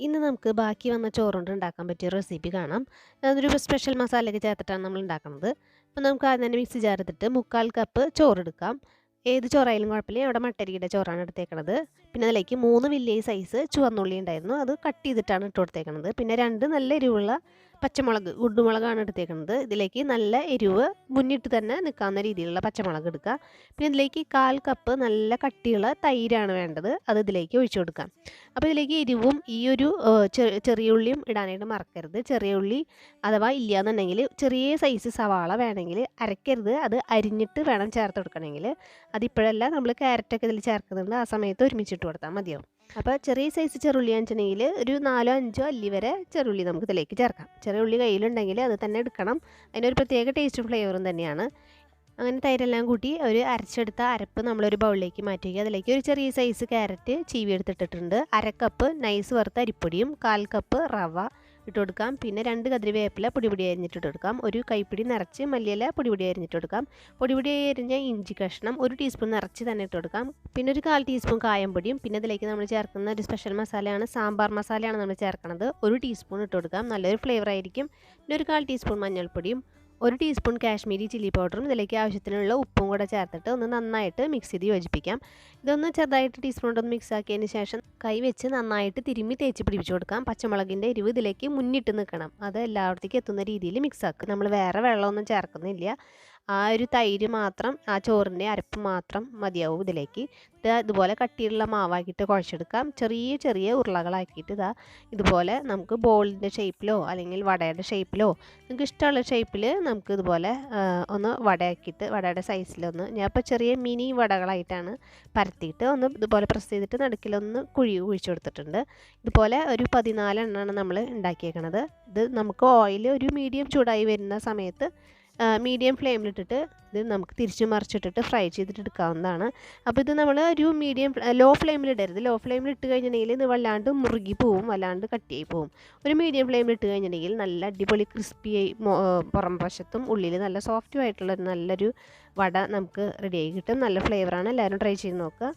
ഇന്ന് നമുക്ക് ബാക്കി വന്ന ചോറുകൊണ്ട് ഉണ്ടാക്കാൻ പറ്റിയ റെസിപ്പി കാണാം. അതൊരു സ്പെഷ്യൽ മസാലയൊക്കെ ചേർത്തിട്ടാണ് നമ്മൾ ഉണ്ടാക്കുന്നത്. അപ്പോൾ നമുക്ക് ആദ്യം തന്നെ മിക്സി ജാർ എടുത്തിട്ട് 3/4 കപ്പ് ചോറെടുക്കാം. ഏത് ചോറായാലും കുഴപ്പമില്ല. ഇവിടെ മട്ടരിയുടെ ചോറാണ് എടുത്തേക്കണത്. പിന്നെ അതിലേക്ക് 3 വലിയ സൈസ് ചുവന്നുള്ളി ഉണ്ടായിരുന്നു. അത് കട്ട് ചെയ്തിട്ടാണ് ഇട്ട് കൊടുത്തേക്കണത്. പിന്നെ 2 നല്ല എരിവുള്ള പച്ചമുളക്, ഗുണ്ടുമുളകാണ് എടുത്തേക്കുന്നത്. ഇതിലേക്ക് നല്ല എരിവ് മുന്നിട്ട് തന്നെ നിൽക്കാവുന്ന രീതിയിലുള്ള പച്ചമുളക് എടുക്കുക. പിന്നെ ഇതിലേക്ക് 1/4 കപ്പ് നല്ല കട്ടിയുള്ള തൈരാണ് വേണ്ടത്. അത് ഇതിലേക്ക് ഒഴിച്ചു കൊടുക്കാം. അപ്പോൾ ഇതിലേക്ക് എരിവും ഈ ഒരു ചെറിയ ഉള്ളിയും ഇടാനായിട്ട് മറക്കരുത്. ചെറിയ ഉള്ളി അഥവാ ഇല്ലയെന്നുണ്ടെങ്കിൽ ചെറിയ സൈസ് സവാള വേണമെങ്കിൽ അരക്കരുത്, അത് അരിഞ്ഞിട്ട് വേണം ചേർത്ത് കൊടുക്കണമെങ്കിൽ. അതിപ്പോഴല്ല, നമ്മൾ ക്യാരറ്റൊക്കെ ഇതിൽ ചേർക്കുന്നുണ്ട്, ആ സമയത്ത് ഒരുമിച്ചിട്ട് കൊടുത്താൽ മതിയാവും. അപ്പോൾ ചെറിയ സൈസ് ചെറുള്ളി വെച്ചിട്ടുണ്ടെങ്കിൽ ഒരു 4-5 അല്ലി വരെ ചെറുള്ളി നമുക്ക് ഇതിലേക്ക് ചേർക്കാം. ചെറിയ ഉള്ളി കയ്യിലുണ്ടെങ്കിൽ അത് തന്നെ എടുക്കണം. അതിനൊരു പ്രത്യേക ടേസ്റ്റും ഫ്ലേവറും തന്നെയാണ്. അങ്ങനെ തൈരെല്ലാം കൂട്ടി ഒരു അരച്ചെടുത്ത അരപ്പ് നമ്മളൊരു ബൗളിലേക്ക് മാറ്റി വയ്ക്കുക. അതിലേക്ക് ഒരു ചെറിയ സൈസ് ക്യാരറ്റ് ചീവി എടുത്തിട്ടിട്ടുണ്ട്. 1/2 കപ്പ് നൈസ് വറുത്ത അരിപ്പൊടിയും 1/4 കപ്പ് റവ ഇട്ട് കൊടുക്കാം. പിന്നെ 2 കതിരി വേപ്പില പൊടി അരിഞ്ഞിട്ട് കൊടുക്കാം. ഒരു കൈപ്പിടി നിറച്ച് മല്ലിയില പൊടി അരിഞ്ഞിട്ട് കൊടുക്കാം. പൊടി അരിഞ്ഞ ഇഞ്ചി കഷ്ണം 1 ടീസ്പൂൺ നിറച്ച് തന്നെ ഇട്ട് കൊടുക്കാം. പിന്നെ ഒരു 1/4 ടീസ്പൂൺ കായം പൊടിയും. പിന്നെ ഇതിലേക്ക് നമ്മൾ ചേർക്കുന്ന ഒരു സ്പെഷ്യൽ മസാലയാണ്, സാമ്പാർ മസാലയാണ് നമ്മൾ ചേർക്കുന്നത്. 1 ടീസ്പൂൺ ഇട്ട് കൊടുക്കാം, നല്ലൊരു ഫ്ലേവർ ആയിരിക്കും. പിന്നെ ഒരു 1/4 ടീസ്പൂൺ മഞ്ഞൾപ്പൊടിയും 1 ടീസ്പൂൺ കാശ്മീരി ചില്ലി പൗഡറും ഇതിലേക്ക് ആവശ്യത്തിനുള്ള ഉപ്പും കൂടെ ചേർത്തിട്ട് ഒന്ന് നന്നായിട്ട് മിക്സ് ചെയ്ത് യോജിപ്പിക്കാം. ഇതൊന്ന് ചെറുതായിട്ട് ടീസ്പൂൺ കൊണ്ട് മിക്സ് ആക്കിയതിന് ശേഷം കൈ വെച്ച് നന്നായിട്ട് തിരുമ്മി തേച്ച് പിടിപ്പിച്ച് കൊടുക്കാം. പച്ചമുളകിൻ്റെ എരിവ് ഇതിലേക്ക് മുന്നിട്ട് നിൽക്കണം. അത് എല്ലായിടത്തേക്കും എത്തുന്ന രീതിയിൽ മിക്സ് ആക്കുക. നമ്മൾ വേറെ വെള്ളമൊന്നും ചേർക്കുന്നില്ല. ആ ഒരു തൈര് മാത്രം, ആ ചോറിൻ്റെ അരപ്പ് മാത്രം മതിയാവും ഇതിലേക്ക്. ഇതുപോലെ കട്ടിയുള്ള മാവാക്കിയിട്ട് കുഴച്ചെടുക്കാം. ചെറിയ ചെറിയ ഉരുളകളാക്കിയിട്ട് ഇതുപോലെ നമുക്ക് ബോളിൻ്റെ ഷേപ്പിലോ അല്ലെങ്കിൽ വടയുടെ ഷേപ്പിലോ നിങ്ങൾക്ക് ഇഷ്ടമുള്ള ഷേപ്പിൽ നമുക്ക് ഇതുപോലെ ഒന്ന് വടയാക്കിയിട്ട് വടയുടെ സൈസിലൊന്ന്, ഞാൻ ഇപ്പോൾ ചെറിയ മിനി വടകളായിട്ടാണ് പരത്തിയിട്ട് ഒന്ന് ഇതുപോലെ പ്രസ് ചെയ്തിട്ട് നടുക്കിലൊന്ന് കുഴിച്ചു കൊടുത്തിട്ടുണ്ട്. ഇതുപോലെ ഒരു 14 എണ്ണമാണ് നമ്മൾ ഉണ്ടാക്കിയേക്കണത്. ഇത് നമുക്ക് ഓയിൽ ഒരു മീഡിയം ചൂടായി വരുന്ന സമയത്ത് മീഡിയം ഫ്ലെയിമിലിട്ടിട്ട് ഇത് നമുക്ക് തിരിച്ച് മറിച്ചിട്ടിട്ട് ഫ്രൈ ചെയ്തിട്ട് എടുക്കാവുന്നതാണ്. അപ്പോൾ ഇത് നമ്മൾ ഒരു ലോ ഫ്ലെയിമിലിടരുത്. ലോ ഫ്ലെയിമിലിട്ട് കഴിഞ്ഞിട്ടുണ്ടെങ്കിൽ ഇത് വല്ലാണ്ട് മുറുകി പോവും, വല്ലാണ്ട് കട്ടിയായി പോവും. ഒരു മീഡിയം ഫ്ലെയിമിലിട്ട് കഴിഞ്ഞിട്ടുണ്ടെങ്കിൽ നല്ല അടിപൊളി ക്രിസ്പിയായി പുറം വശത്തും ഉള്ളിൽ നല്ല സോഫ്റ്റും ആയിട്ടുള്ള നല്ലൊരു വട നമുക്ക് റെഡിയായി കിട്ടും. നല്ല ഫ്ലേവറാണ്. എല്ലാവരും ട്രൈ ചെയ്ത് നോക്കുക.